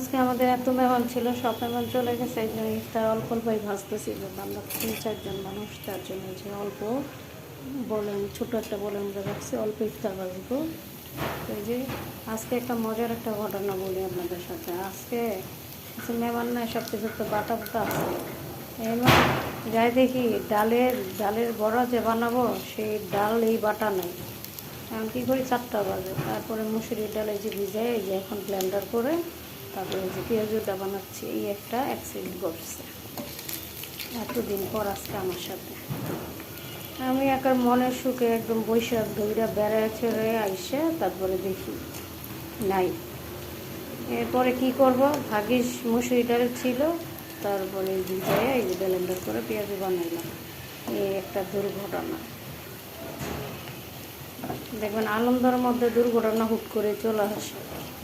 আজকে আমাদের এত মেহমান ছিল, সব মেহমান চলে গেছে। এই জন্য ইফতার অল্প অল্পই ভাজতেছিল। আমরা 3-4 জন মানুষ, তার জন্য যে অল্প বলেন, ছোটো একটা বলেন আমরা রাখছি, অল্প ইফতার ভাজবো। তো এই যে আজকে একটা মজার একটা ঘটনা বলি আপনাদের সাথে। আজকে কিছু মেহমান নাই, সব কিছু তো বাটা বাটা আছে। এবার যাই দেখি ডালের বড়া যে বানাবো, সেই ডাল এই বাটা নাই। এখন কী করি, 4টা বাজে। তারপরে মুসুরির ডাল এই যে ভিজাই, এই যে এখন ব্লেন্ডার করে তারপরে এই যে পেঁয়াজুটা বানাচ্ছি। এই একটা অ্যাক্সিডেন্ট ঘটছে এতদিন পর আজকে আমার সাথে। আমি একার মনের সুখে একদম বৈশাখ ধইরা বেড়ায় ছেড়ে আইসে তারপরে দেখি নাই। এরপরে কি করব, ভাগিস মুসুরি ডাল ছিল, তারপরে ভিজাই এই যে ব্লেন্ডার করে পেঁয়াজু বানাইলাম। এই একটা দুর্ঘটনা। দেখবেন আনন্দের মধ্যে দুর্ঘটনা হুট করে চলে আসে,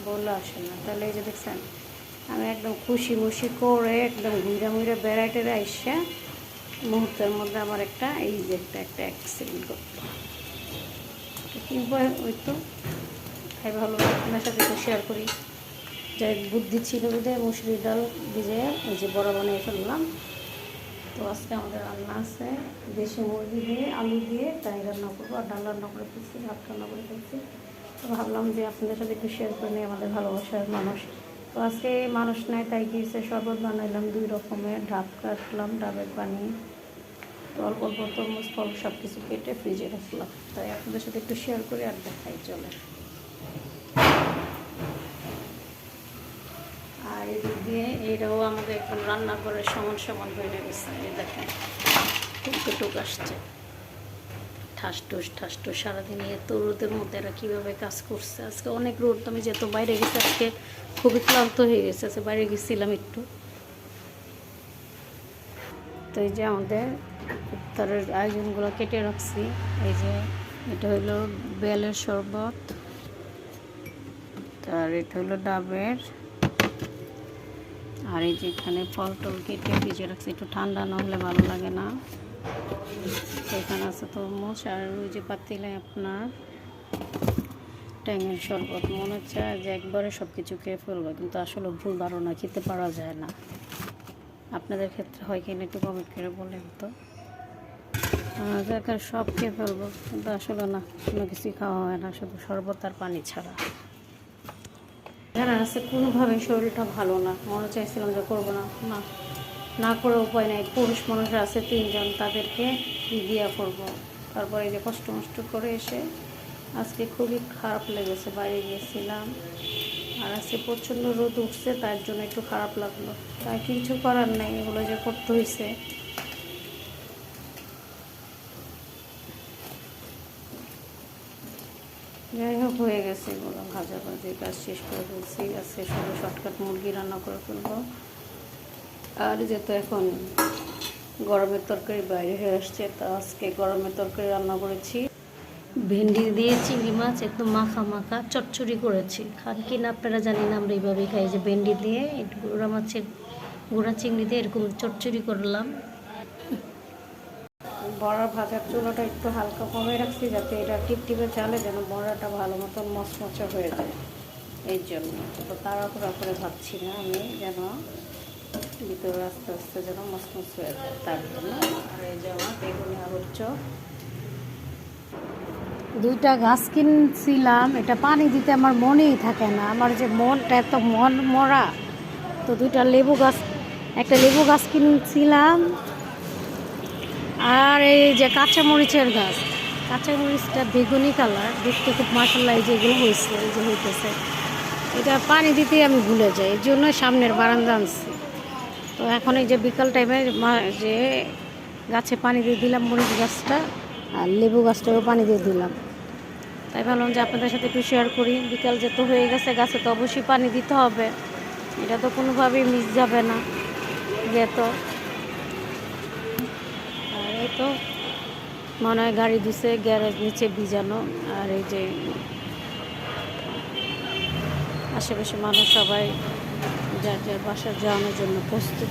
বলে আসে না। তাহলে এই যে দেখছেন, আমি একদম খুশি মুশি করে একদম ঘুরে মুড়ে বেড়াইতে আইসা মুহূর্তের মধ্যে আমার একটা এই যে একটা অ্যাক্সিডেন্ট করতো। কী উপায় ওই তো তাই ভালো আপনার সাথে একটু শেয়ার করি। যাই বুদ্ধি ছিল বুঝে মুসুরির ডাল ভিজে এই যে বড়া বানিয়ে ফেললাম। তো আজকে আমাদের রান্না আছে দেশি মুরগি দিয়ে আলু দিয়ে, তাই রান্না করবো। আর ডাল রান্না করে ফেলছি, ভাত রান্না করে ফেলছি। তো ভাবলাম যে আপনাদের সাথে একটু শেয়ার করে নিই, আমাদের ভালোবাসার মানুষ। তো আজকে মানুষ নাই, তাই কি হচ্ছে, শরবত বানাইলাম 2 রকমের, ডাব কাটলাম, ডাবের পানি, তো অল্প অল্প তরমুজ ফল সব কিছু কেটে ফ্রিজে রাখলাম। তাই আপনাদের সাথে একটু শেয়ার করে আর দেখাই চলে। আর এদিক দিয়ে এইটাও আমাদের এখন রান্না করে সমান সমান হয়ে গেছে। এই দেখেন টুক আসছে, ঠাস ঠুস সারাদিন এত রোদের মধ্যে এরা কীভাবে কাজ করছে। আজকে অনেক রোদ, আমি যেহেতু বাইরে গেছি আজকে খুবই ক্লান্ত হয়ে গেছে। আজকে বাইরে গেছিলাম একটু। তো এই যে আমাদের ইফতারের আয়োজনগুলো কেটে রাখছি। এই যে এটা হইলো বেলের শরবত, আর এটা হইলো ডাবের, আর এই যে এখানে ফল টল কেটে ভিজে রাখছি, একটু ঠান্ডা না হলে ভালো লাগে না। এখানে আছে তরমুজ, আর ওই যে পাতিলে আপনার ট্যাঙের শরবত। মনে হচ্ছে যে একবারে সব কিছু খেয়ে ফেলবো, কিন্তু আসলে ভুল ধারণা, খেতে পারা যায় না। আপনাদের ক্ষেত্রে হয় কিনা একটু কমেন্ট করে বলেন তো। যাকার সব খেয়ে ফেলবো, কিন্তু আসলে না, কোনো কিছুই খাওয়া হয় না, শুধু শরবত আর পানি ছাড়া। যারা আছে কোনোভাবে শরীরটা ভালো না, মনে চাইছিলাম যে করবো না, না করে উপায় নাই। পুরুষ মানুষ আছে 3 জন, তাদেরকে দিয়া করব। তারপরে এই যে কষ্ট মষ্ট করে এসে আজকে খুবই খারাপ লেগেছে। বাইরে গিয়েছিলাম আর আজকে প্রচণ্ড রোদ উঠছে, তার জন্য একটু খারাপ লাগলো। তাই কিছু করার নেই, এগুলো যে করতে হয়েছে। যাই হোক, হয়ে গেছে এগুলো ভাজাভাজি কাজ শেষ করে ফেলছি। আজকে শুধু শর্টকাট মুরগি রান্না করে ফেলবো। আর যেহেতু এখন গরমের তরকারি বাইরে হয়ে আসছে, তা আজকে গরমের তরকারি রান্না করেছি। ভেন্ডি দিয়ে চিংড়ি মাছ একদম মাখা মাখা চচ্চড়ি করেছি। খান কি না আপনারা জানি না, আমরা এইভাবেই খাই। যে ভেন্ডি দিয়ে গুঁড়া মাছের গুঁড়া চিংড়ি দিয়ে এরকম চচ্চড়ি করলাম। বড়া ভাজার চুলাটা একটু হালকা কমে রাখছি, যাতে এটা টিপটিপে চালে, যেন বড়াটা ভালো মতন মচমচে হয়ে যায়। এই জন্য তো তাড়াহুড়া করে ভাবছি না আমি, যেন ভিতরে আস্তে আস্তে যেন মচমচ হয়ে যায়, তার জন্য। আর এই যে আমার বেগুনি আলুর চপ, 2টা গাছ কিনছিলাম, এটা পানি দিতে আমার মনেই থাকে না। আমার যে মনটা এত মন মরা, তো 2টা লেবু গাছ, একটা লেবু গাছ কিনছিলাম। আর এই যে কাঁচামরিচের গাছ, কাঁচামরিচটা বেগুনি কালার, দেখতে খুব মাশাআল্লাহ। এই যেগুলো হয়েছে, এই যে হইতেছে, এটা পানি দিতেই আমি ভুলে যাই, এই জন্য সামনের বারান্দা আনছি। তো এখন এই যে বিকাল টাইমে যে গাছে পানি দিয়ে দিলাম, মরিচ গাছটা আর লেবু গাছটাও পানি দিয়ে দিলাম। তাই ভাবলাম যে আপনাদের সাথে একটু শেয়ার করি। বিকাল যেহেতু হয়ে গেছে, গাছে তো অবশ্যই পানি দিতে হবে, এটা তো কোনোভাবেই মিস যাবে না যেহেতু। আর এই তো মনে হয় গাড়ি দিছে গ্যারেজ নিচে ভিজানো। আর এই যে আশেপাশে মানুষ সবাই যার যার বাসা যাওয়ানোর জন্য প্রস্তুত।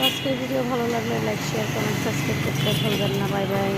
আজকের ভিডিও ভালো লাগলে লাইক, শেয়ার, কমেন্ট, সাবস্ক্রাইব করতে ভুলবেন না। Bye bye.